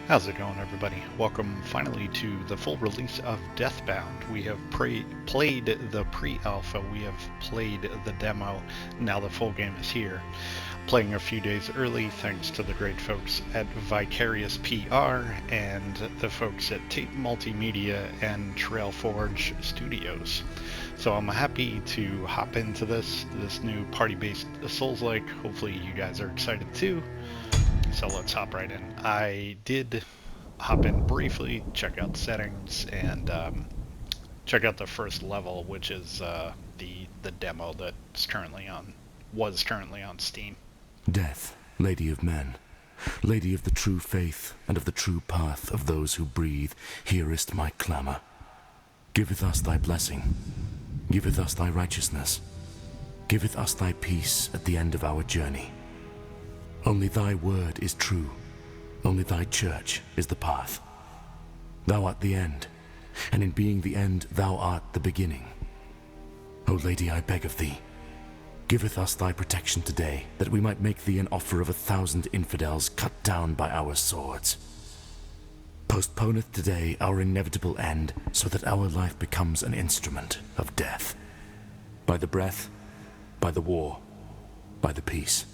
How's it going, everybody? Welcome finally to the full release of Deathbound. We have played the pre-alpha, we have played the demo, now the full game is here. Playing a few days early thanks to the great folks at Vicarious PR and the folks at Tate Multimedia and Trailforge Studios. So I'm happy to hop into this new party-based Soulslike. Hopefully you guys are excited too. So let's hop right in. I did hop in briefly, check out settings, and check out the first level, which is the demo that's was currently on Steam. Death, Lady of Men, Lady of the true faith and of the true path of those who breathe, hearest my clamour. Giveth us thy blessing, giveth us thy righteousness, giveth us thy peace at the end of our journey. Only thy word is true. Only thy church is the path. Thou art the end, and in being the end, thou art the beginning. O Lady, I beg of thee, giveth us thy protection today, that we might make thee an offer of 1,000 infidels cut down by our swords. Postponeth today our inevitable end, so that our life becomes an instrument of death. By the breath, by the war, by the peace.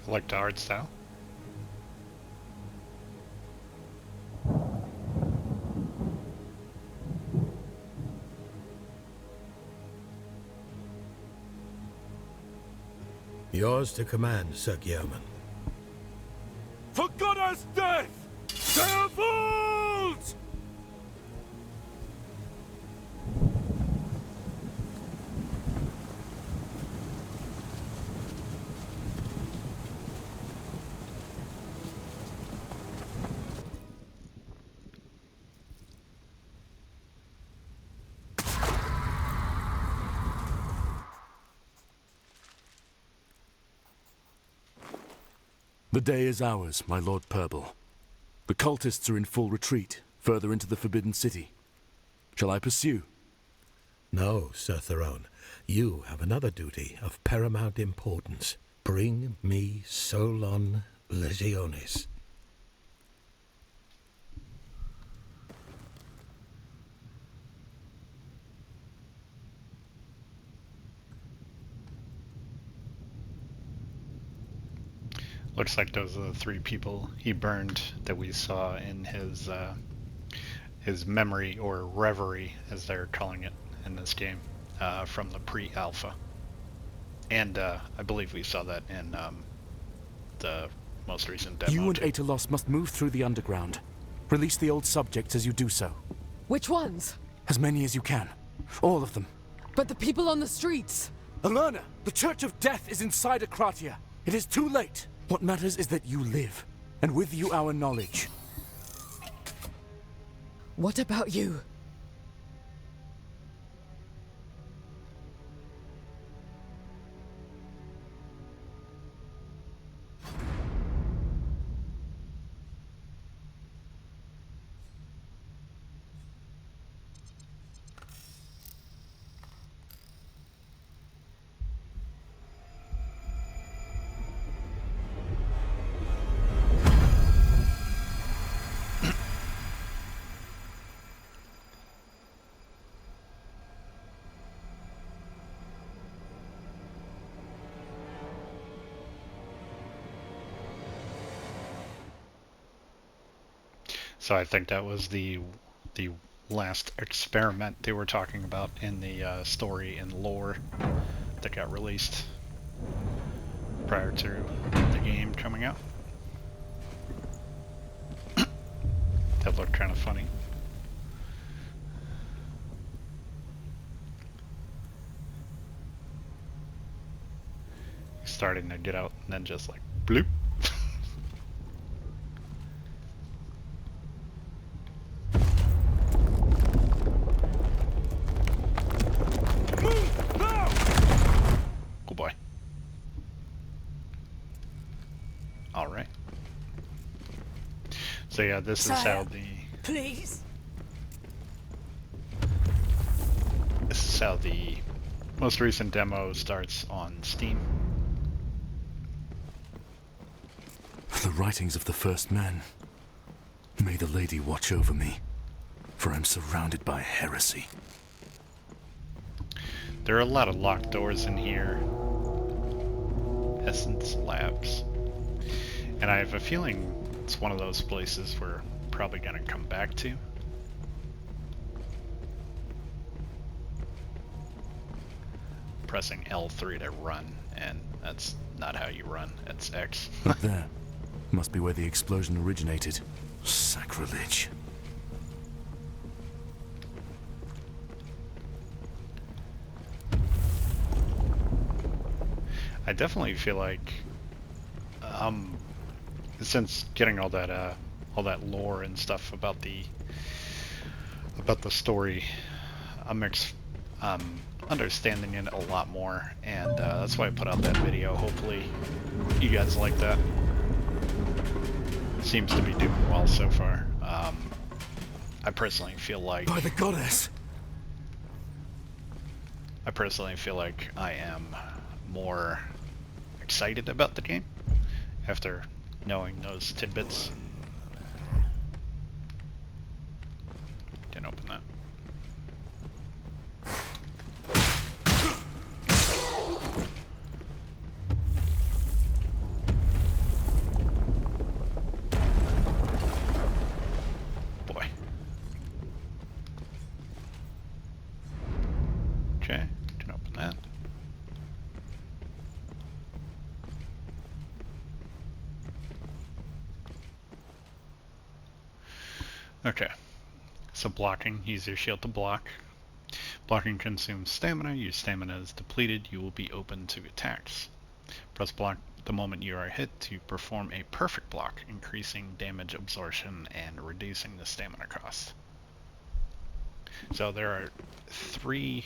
I like the art style. Yours to command, Sir Guillermin. For Goddess death! Devils! The day is ours, my Lord Purble. The cultists are in full retreat, further into the Forbidden City. Shall I pursue? No, Sir Throne. You have another duty of paramount importance. Bring me Solon Legionis. Looks like those are the three people he burned that we saw in his memory, or reverie, as they're calling it in this game, from the pre-alpha. And I believe we saw that in the most recent demo. You and too. Aetelos must move through the underground. Release the old subjects as you do so. Which ones? As many as you can. All of them. But the people on the streets! Alerna, the Church of Death is inside Akratya. It is too late. What matters is that you live, and with you our knowledge. What about you? So I think that was the last experiment they were talking about in the story and lore that got released prior to the game coming out. That looked kind of funny. He's starting to get out and then just like bloop. Alright. So yeah, this is how the... Please. This is how the most recent demo starts on Steam. The writings of the first men. May the lady watch over me, for I'm surrounded by heresy. There are a lot of locked doors in here. Essence Labs. And I have a feeling it's one of those places we're probably going to come back to. Pressing L3 to run, and that's not how you run, it's X. Up there. Must be where the explosion originated. Sacrilege. I definitely feel like, since getting all that lore and stuff about the story, I'm understanding it a lot more, and that's why I put out that video. Hopefully, you guys like that. Seems to be doing well so far. I personally feel like... By the goddess! I personally feel like I am more excited about the game after knowing those tidbits. Didn't open that. Boy. Okay, didn't open that. Okay, so blocking, use your shield to block. Blocking consumes stamina. Your stamina is depleted. You will be open to attacks. Press block the moment you are hit to perform a perfect block, increasing damage absorption and reducing the stamina cost. So there are 3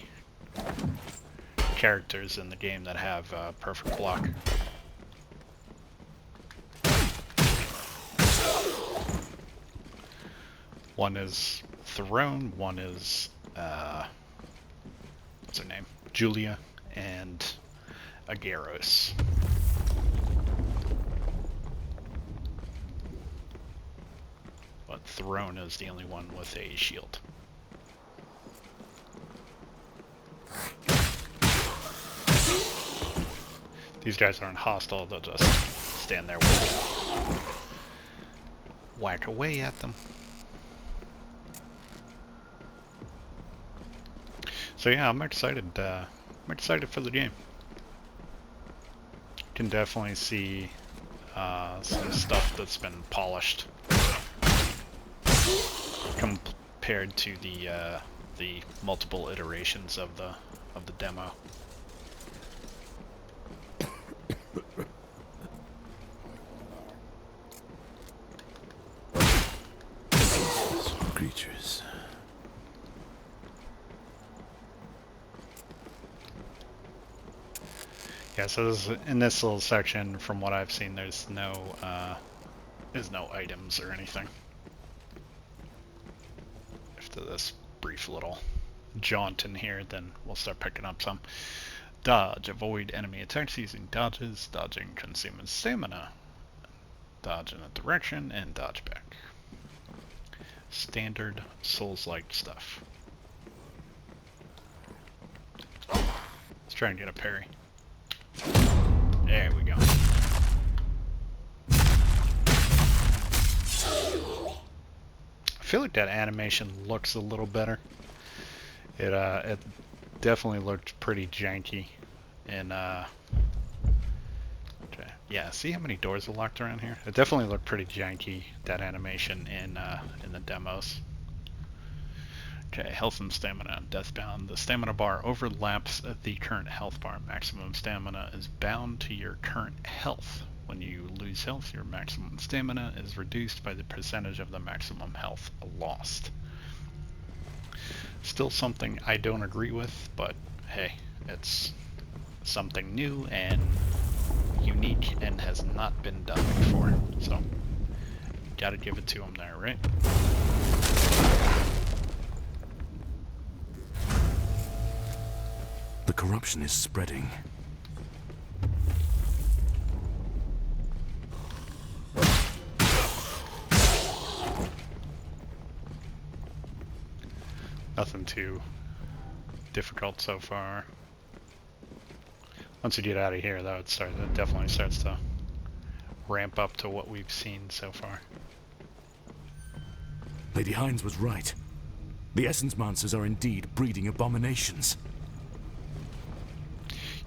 characters in the game that have perfect block. One is Throne, one is, what's her name? Julia, and Agaros. But Throne is the only one with a shield. These guys aren't hostile, they'll just stand there with whack away at them. So yeah, I'm excited for the game. Can definitely see some stuff that's been polished compared to the multiple iterations of the demo. Creatures. Yeah, so in this little section, from what I've seen, there's no items or anything. After this brief little jaunt in here, then we'll start picking up some. Dodge. Avoid enemy attacks using dodges. Dodging consumes stamina. Dodge in a direction and dodge back. Standard Souls-like stuff. Let's try and get a parry. There we go. I feel like that animation looks a little better. It definitely looked pretty janky. And yeah, see how many doors are locked around here? It definitely looked pretty janky, that animation in the demos. Okay, health and stamina. Deathbound. The stamina bar overlaps the current health bar. Maximum stamina is bound to your current health. When you lose health, your maximum stamina is reduced by the percentage of the maximum health lost. Still something I don't agree with, but hey, it's something new and unique and has not been done before. So, gotta give it to him there, right? The corruption is spreading. Nothing too difficult so far. Once you get out of here, though, it definitely starts to ramp up to what we've seen so far. Lady Hines was right. The essence monsters are indeed breeding abominations.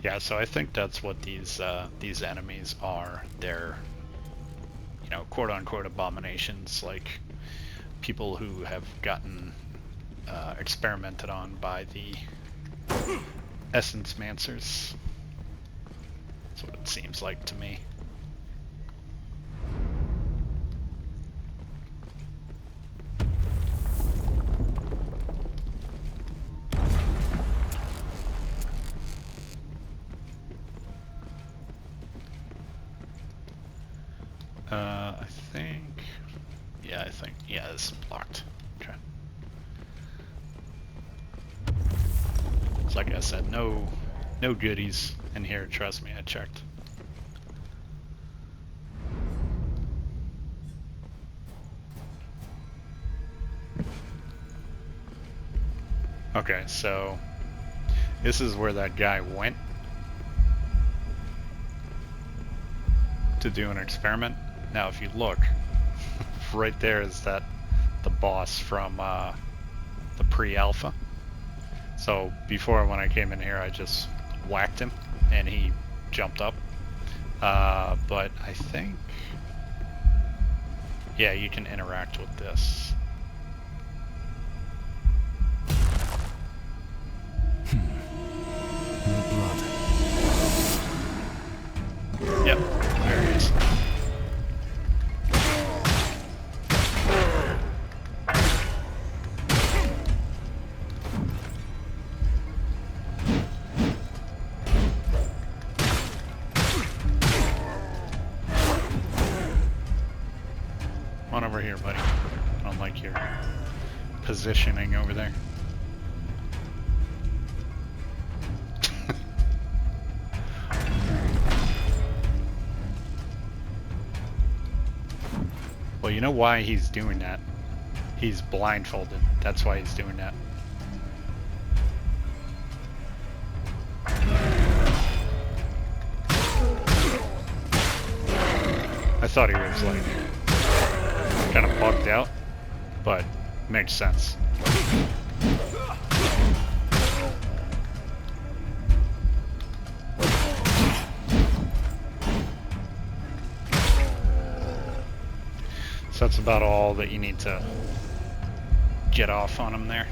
Yeah, so I think that's what these enemies are. They're, you know, quote-unquote abominations, like people who have gotten experimented on by the essence mancers. That's what it seems like to me. Yeah, this is blocked. Okay. So like I said, no goodies in here, trust me, I checked. Okay, so this is where that guy went to do an experiment. Now if you look, right there is the boss from the pre-alpha. So before, when I came in here, I just whacked him and he jumped up. But I think, yeah, you can interact with this. More blood. Yep, there it is. Come on over here, buddy. I don't like your positioning over there. Well, you know why he's doing that? He's blindfolded. That's why he's doing that. I thought he was like kind of bugged out, but makes sense. So that's about all that you need to get off on him there.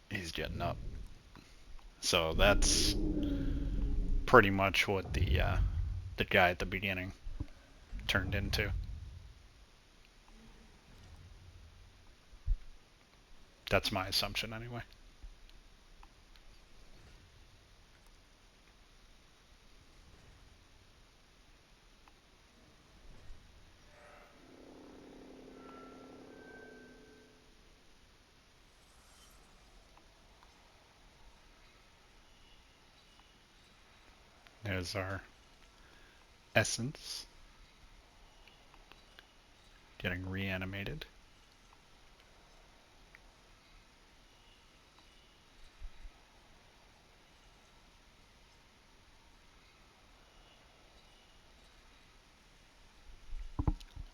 He's getting up. So that's pretty much what the guy at the beginning turned into. That's my assumption anyway. There's our essence getting reanimated.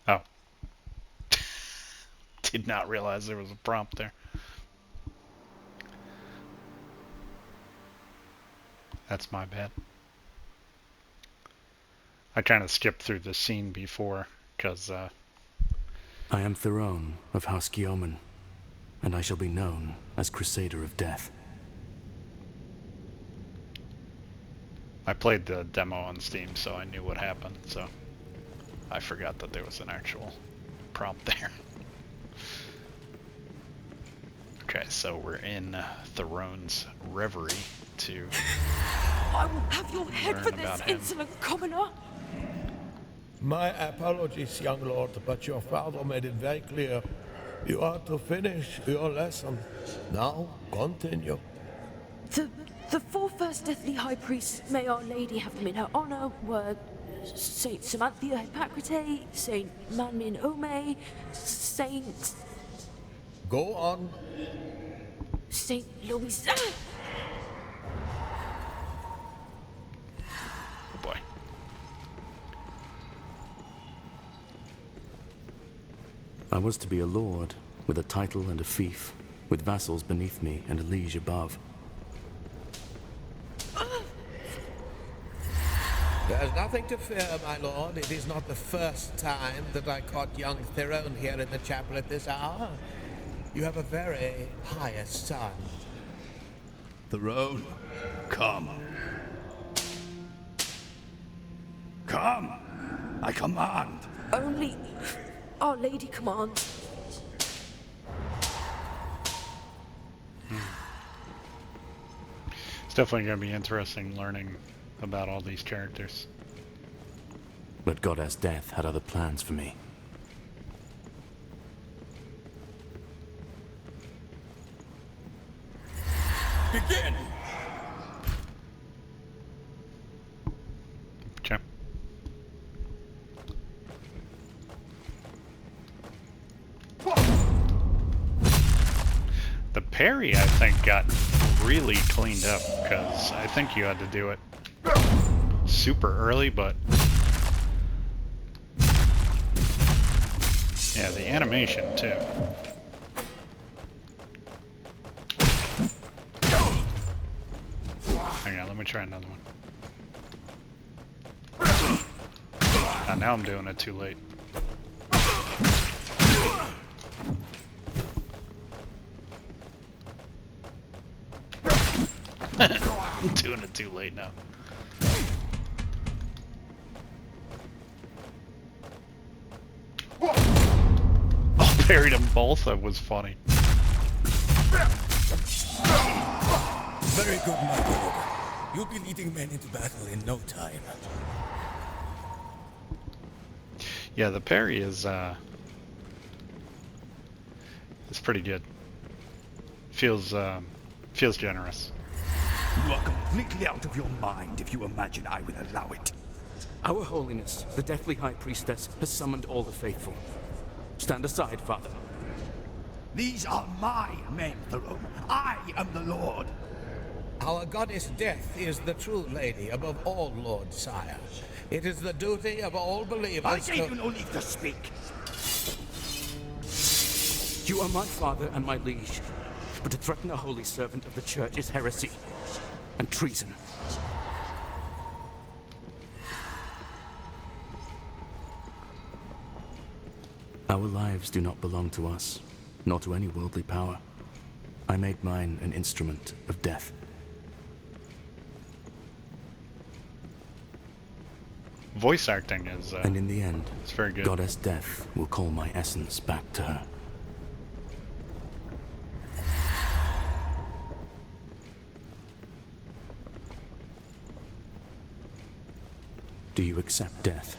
Oh. Did not realize there was a prompt there. That's my bad. I kind of skipped through the scene before, because, I am Therone of House Guillaumin, and I shall be known as Crusader of Death. I played the demo on Steam, so I knew what happened, so I forgot that there was an actual prompt there. Okay, so we're in Therone's reverie to I will have your head learn for this, about him. insolent commoner. My apologies, young lord, but your father made it very clear. You are to finish your lesson. Now, continue. The four first deathly high priests, may Our Lady have them in her honor, were Saint Samanthia Hippocrate, Saint Manmin Ome, Saint... Go on. Saint Louis... Oh boy. I was to be a lord, with a title and a fief, with vassals beneath me and a liege above. There's nothing to fear, my lord. It is not the first time that I caught young Therone here in the chapel at this hour. You have a very pious son. Therone, come. Come! I command! Only Our Lady commands. It's definitely going to be interesting learning about all these characters. But Goddess Death had other plans for me. Begin! Okay. The parry, I think, got really cleaned up, because I think you had to do it super early, but yeah, the animation too. Hang on, let me try another one. Now I'm doing it too late. I'm doing it too late now. Oh, buried them both. That was funny. Very good, my lord. You'll be leading men into battle in no time. Yeah, the parry is pretty good. Feels generous. You are completely out of your mind if you imagine I will allow it. Our Holiness, the Deathly High Priestess, has summoned all the faithful. Stand aside, Father. These are my men, Therone. I am the Lord. Our goddess Death is the true lady above all lords, sire. It is the duty of all believers I gave you no leave to speak. You are my father and my liege, but to threaten a holy servant of the Church is heresy and treason. Our lives do not belong to us, nor to any worldly power. I made mine an instrument of death. Voice acting is And in the end, it's very good. Goddess Death will call my essence back to her. Do you accept death?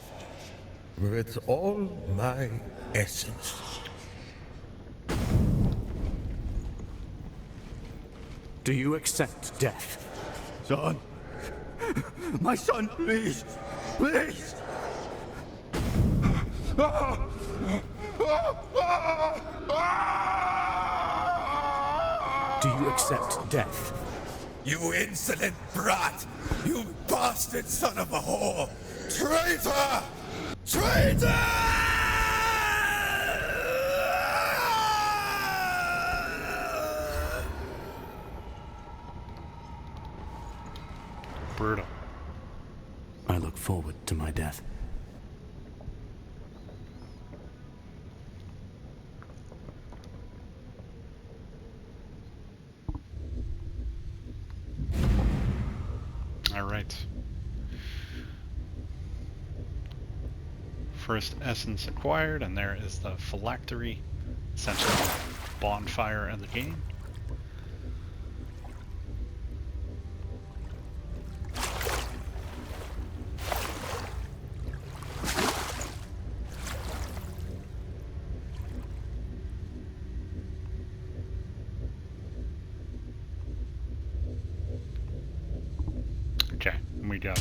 with all my essence. Do you accept death? Son! My son, please! Please! Do you accept death? You insolent brat! You bastard son of a whore! Traitor! Traitor! Brutal. I look forward to my death. First essence acquired, and there is the phylactery, essentially the bonfire of the game. Okay, and we got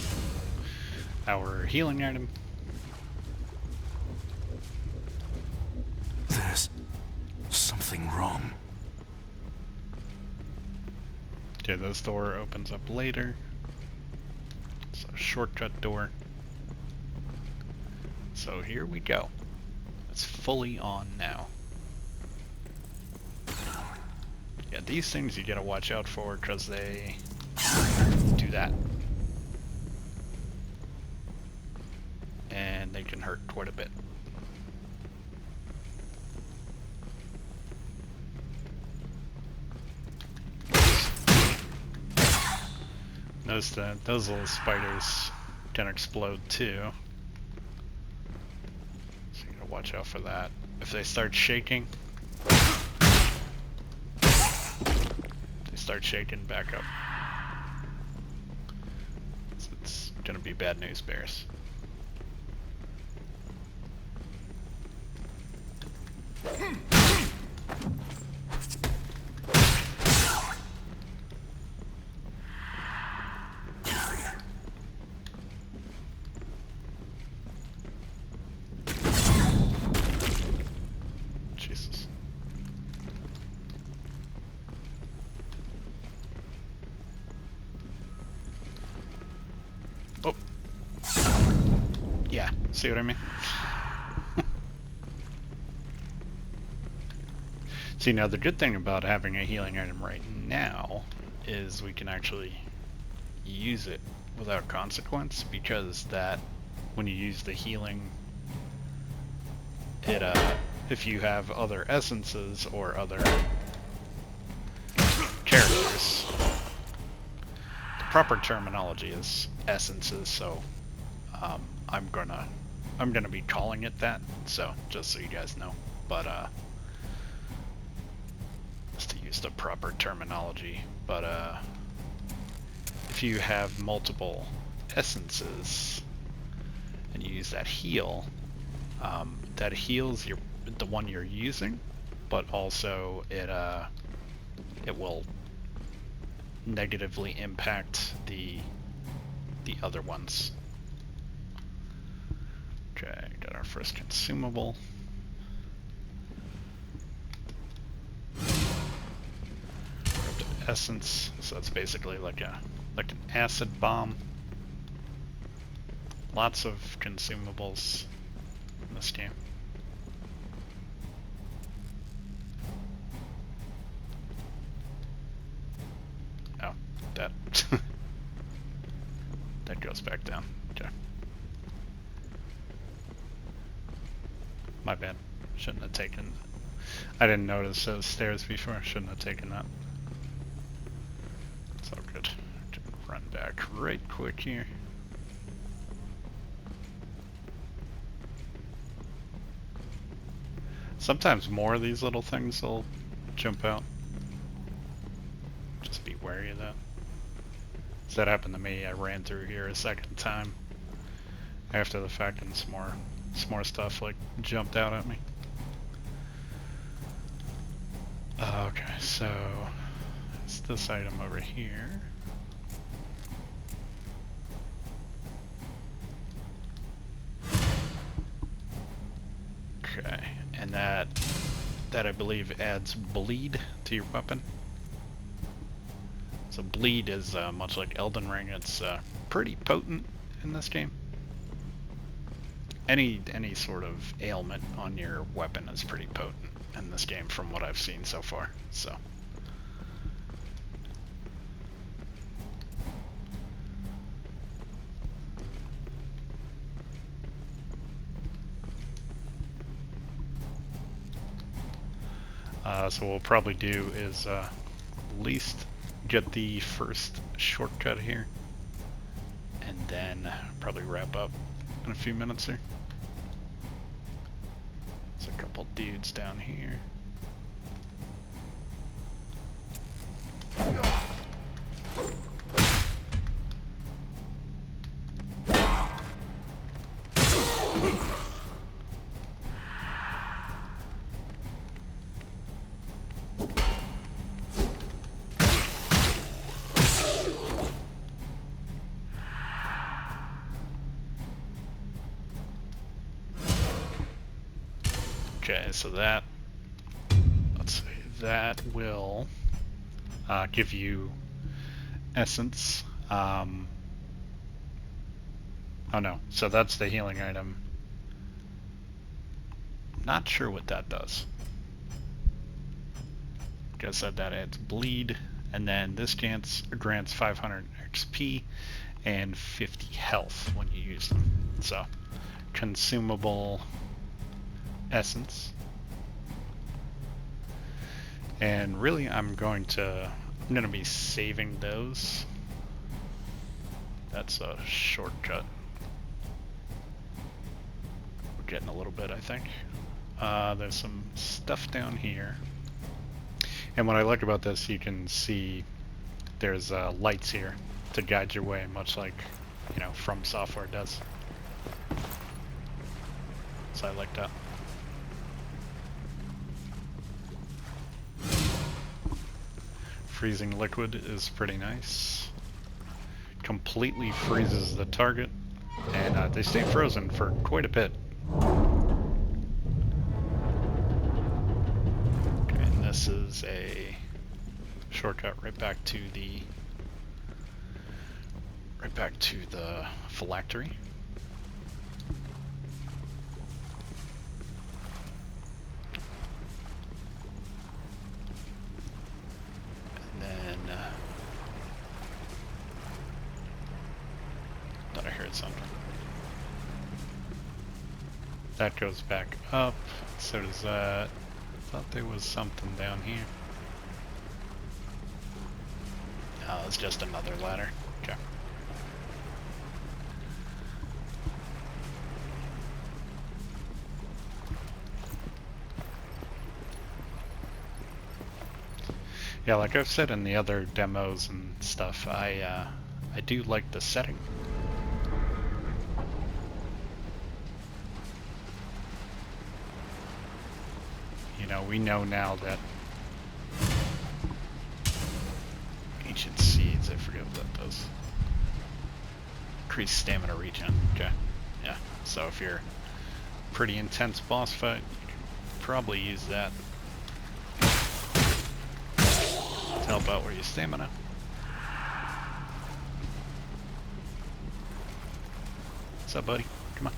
our healing item. There's something wrong. Okay, this door opens up later. It's a shortcut door. So here we go. It's fully on now. Yeah, these things you gotta watch out for because they do that. And they can hurt quite a bit. Notice that those little spiders can explode too. So you gotta watch out for that. If they start shaking, back up. So it's gonna be bad news bears. Jesus. Oh. Yeah, see what I mean? See, now the good thing about having a healing item right now is we can actually use it without consequence, because that when you use the healing, it if you have other essences or other characters, the proper terminology is essences, so I'm gonna be calling it that, so just so you guys know, but just to use the proper terminology. But if you have multiple essences and you use that heal, that heals the one you're using, but also it will negatively impact the other ones. Okay, got our first consumable. Essence, so it's basically like an acid bomb. Lots of consumables in this game. Oh, that that goes back down. Okay. My bad. Shouldn't have taken. I didn't notice those stairs before. Shouldn't have taken that. It's all good. Run back right quick here. Sometimes more of these little things will jump out. Just be wary of that. So that happened to me. I ran through here a second time after the fact, and some more stuff like jumped out at me. Okay, so it's this item over here. Okay, and that I believe adds bleed to your weapon. So bleed is much like Elden Ring. It's pretty potent in this game. Any sort of ailment on your weapon is pretty potent in this game from what I've seen so far. So so what we'll probably do is at least get the first shortcut here, and then probably wrap up in a few minutes here. There's a couple dudes down here. Okay, so that, let's see, that will give you essence. Oh no, so that's the healing item. Not sure what that does. Like I said, that adds bleed, and then this grants 500 XP and 50 health when you use them. So, consumable essence. And really I'm gonna be saving those. That's a shortcut. We're getting a little bit, I think. There's some stuff down here. And what I like about this, you can see there's lights here to guide your way, much like, you know, From Software does. So I like that. Freezing liquid is pretty nice. Completely freezes the target, and they stay frozen for quite a bit. Okay, and this is a shortcut right back to the phylactery. Thought I heard something. That goes back up. So does that. Thought there was something down here. Oh, it's just another ladder. Okay. Yeah, like I've said in the other demos and stuff, I do like the setting. You know, we know now that ancient seeds, I forget what that does. Increase stamina regen. Okay. Yeah. So if you're pretty intense boss fight, you can probably use that to help out with your stamina. What's up, buddy? Come on.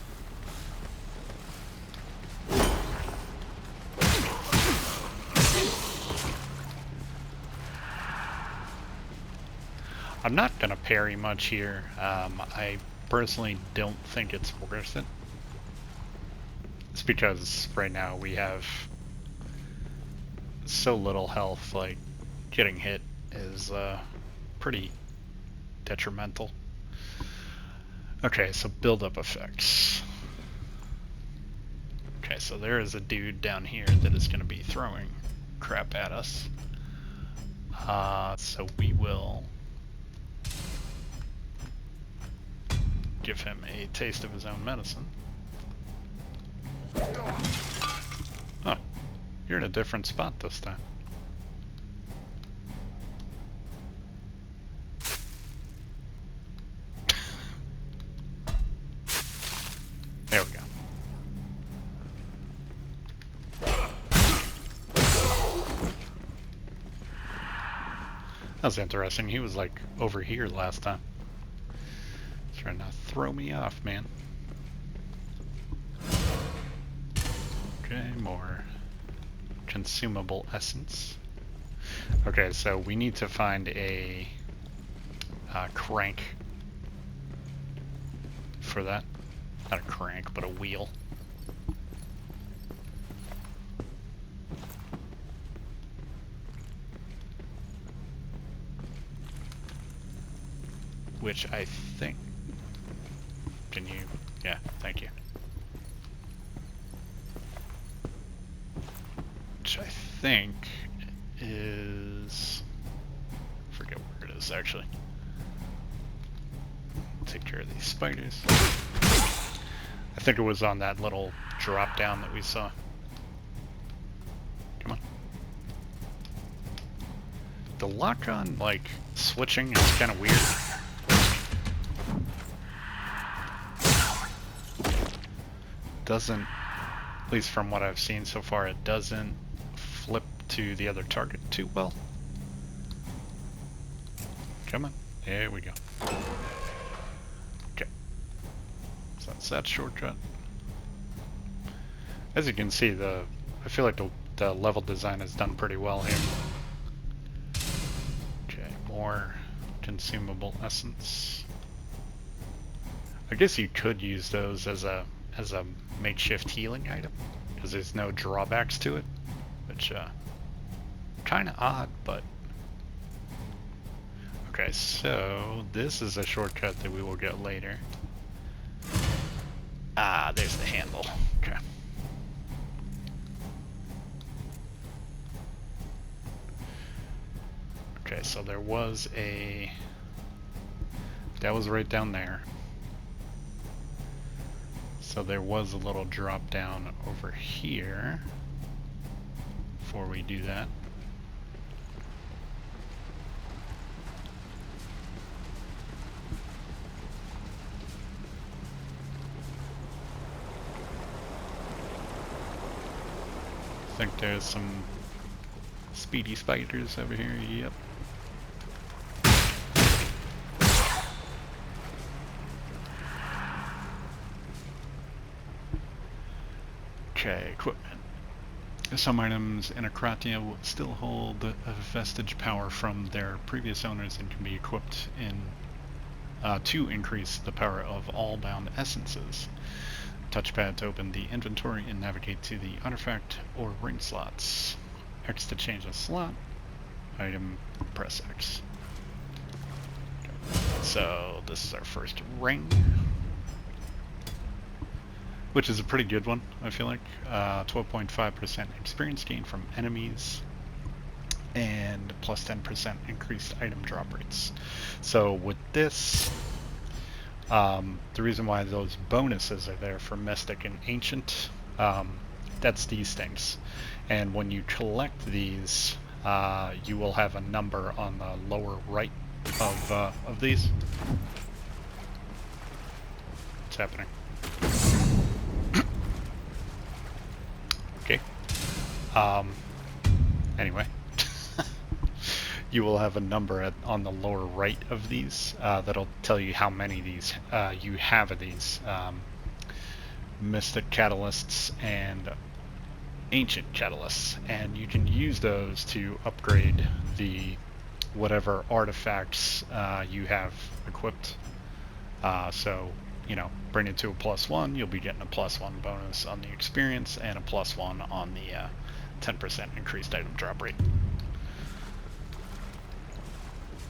I'm not gonna parry much here. I personally don't think it's worth it. It's because right now we have so little health, like getting hit is pretty detrimental. Okay, so build-up effects. Okay, so there is a dude down here that is going to be throwing crap at us. So we will give him a taste of his own medicine. Oh, you're in a different spot this time. There we go. That's interesting. He was like over here last time. Trying to throw me off, man. Okay, more consumable essence. Okay, so we need to find a crank for that. Not a crank, but a wheel. Which I think... Can you... Yeah, thank you. which I think is... I forget where it is actually. Take care of these spiders. I think it was on that little drop down that we saw. Come on. The lock on, like, switching is kind of weird. Doesn't, at least from what I've seen so far, it doesn't flip to the other target too well. Come on. There we go. Okay. So that's that shortcut. As you can see, I feel like the level design is done pretty well here. Okay, more consumable essence. I guess you could use those as a makeshift healing item, because there's no drawbacks to it, which kind of odd, but okay. So this is a shortcut that we will get later. Ah, there's the handle. Okay. Okay, so there was that was right down there. So there was a little drop down over here before we do that. I think there's some speedy spiders over here. Yep. Okay, equipment. Some items in Akratya will still hold a vestige power from their previous owners and can be equipped to increase the power of all bound essences. Touchpad to open the inventory and navigate to the artifact or ring slots. X to change a slot. Item, press X. Okay. So this is our first ring, which is a pretty good one, I feel like. 12.5% experience gain from enemies, and plus 10% increased item drop rates. So with this, the reason why those bonuses are there for Mystic and Ancient, that's these things. And when you collect these, you will have a number on the lower right of these. What's happening? Okay. Anyway, you will have a number on the lower right of these that'll tell you how many of these you have of these Mystic Catalysts and Ancient Catalysts, and you can use those to upgrade the whatever artifacts you have equipped. So, you know, bring it to a +1, you'll be getting a +1 bonus on the experience and a +1 on the 10% increased item drop rate.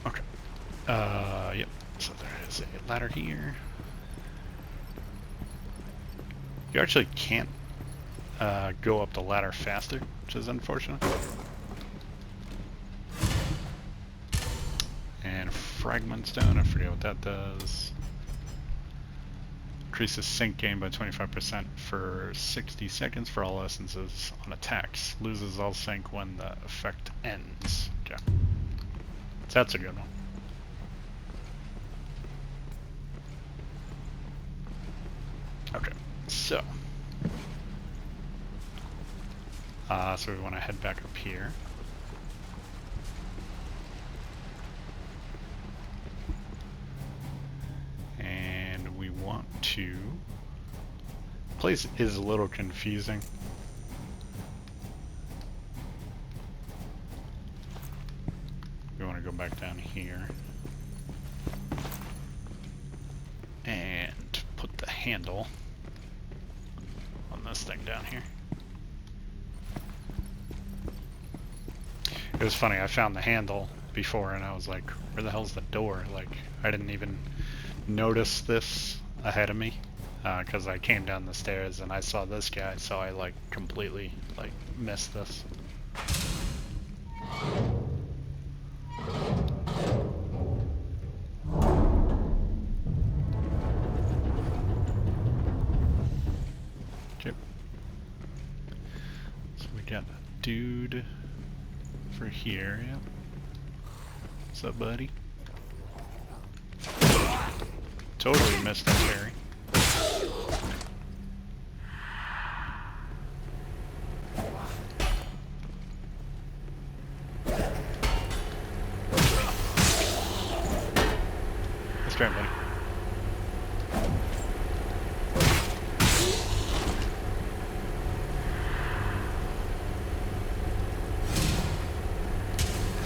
Okay. Yep. So there is a ladder here. You actually can't go up the ladder faster, which is unfortunate. And fragment stone, I forget what that does. Increases sync gain by 25% for 60 seconds for all essences on attacks. Loses all sync when the effect ends. Okay. So that's a good one. Okay, so so we want to head back up here. And we want to... Place is a little confusing. We want to go back down here and put the handle on this thing down here. It was funny, I found the handle before and I was like, where the hell's the door? Like, I didn't even notice this ahead of me because I came down the stairs and I saw this guy, so I like completely like missed this. Okay. So we got a dude for here, yep. What's up, buddy? Totally missed that parry. Let's try, buddy.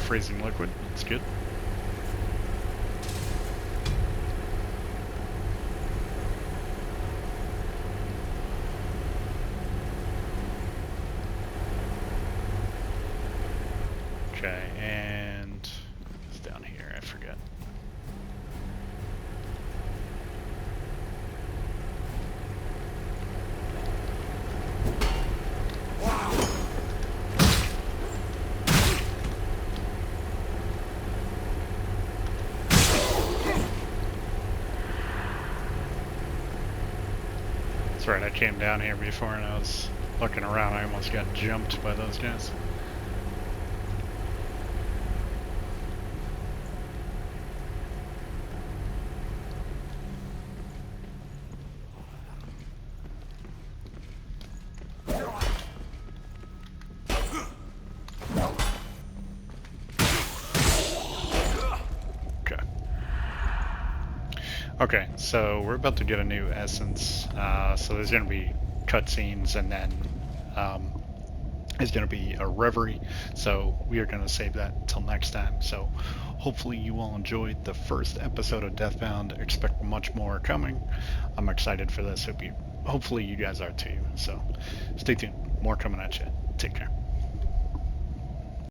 Freezing liquid, that's good. Okay, and it's down here, I forget. That's right, I came down here before and I was looking around, I almost got jumped by those guys. Okay, so we're about to get a new essence, so there's going to be cutscenes and then there's going to be a reverie, so we are going to save that until next time. So hopefully you all enjoyed the first episode of Deathbound. Expect much more coming. I'm excited for this. Hopefully you guys are too, so stay tuned. More coming at you. Take care.